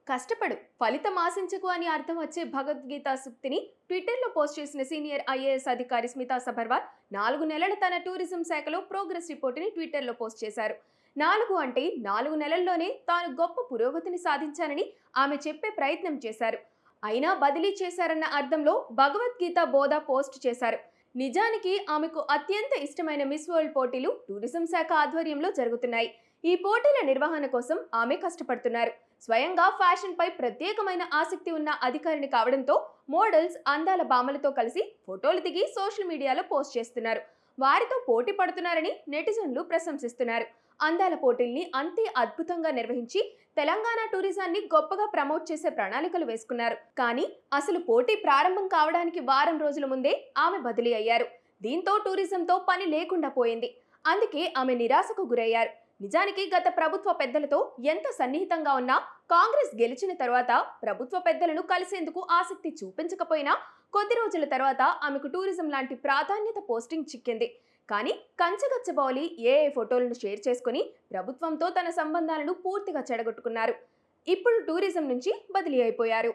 కష్టపడు ఫలితం ఆశించకు అని అర్థం వచ్చే భగవద్గీత సూక్తిని ట్విట్టర్లో పోస్ట్ చేసిన సీనియర్ ఐఏఎస్ అధికారి స్మితా సబర్వాల్ 4 నెలల తన టూరిజం శాఖలో ప్రోగ్రెస్ రిపోర్టుని ట్విట్టర్లో పోస్ట్ చేశారు. 4 నెలల్లోనే తాను గొప్ప పురోగతిని సాధించానని ఆమె చెప్పే ప్రయత్నం చేశారు. అయినా బదిలీ చేశారన్న అర్థంలో భగవద్గీత బోధ పోస్ట్ చేశారు. నిజానికి ఆమెకు అత్యంత ఇష్టమైన మిస్ వరల్డ్ పోటీలు టూరిజం శాఖ ఆధ్వర్యంలో జరుగుతున్నాయి. ఈ పోటీల నిర్వహణ కోసం ఆమె కష్టపడుతున్నారు. స్వయంగా ఫ్యాషన్ పై ప్రత్యేకమైన ఆసక్తి ఉన్న అధికారిని కావడంతో మోడల్స్ అందాల భామలతో కలిసి ఫోటోలు దిగి సోషల్ మీడియాలో పోస్ట్ చేస్తున్నారు. వారితో పోటీ పడుతున్నారని నెటిజన్లు ప్రశంసిస్తున్నారు. అందాల పోటీల్ని అంతే అద్భుతంగా నిర్వహించి తెలంగాణ టూరిజాన్ని గొప్పగా ప్రమోట్ చేసే ప్రణాళికలు వేసుకున్నారు. కానీ అసలు పోటీ ప్రారంభం కావడానికి వారం రోజుల ముందే ఆమె బదిలీ అయ్యారు. దీంతో టూరిజంతో పని లేకుండా పోయింది. అందుకే ఆమె నిరాశకు గురయ్యారు. నిజానికి గత ప్రభుత్వ పెద్దలతో ఎంత సన్నిహితంగా ఉన్నా కాంగ్రెస్ గెలిచిన తర్వాత ప్రభుత్వ పెద్దలను కలిసేందుకు ఆసక్తి చూపించకపోయినా కొద్ది రోజుల తర్వాత ఆమెకు టూరిజం లాంటి ప్రాధాన్యత పోస్టింగ్ చిక్కింది. కానీ కంచగచ్చబౌలి ఏ ఫోటోలను షేర్ చేసుకుని ప్రభుత్వంతో తన సంబంధాలను పూర్తిగా చెడగొట్టుకున్నారు. ఇప్పుడు టూరిజం నుంచి బదిలీ అయిపోయారు.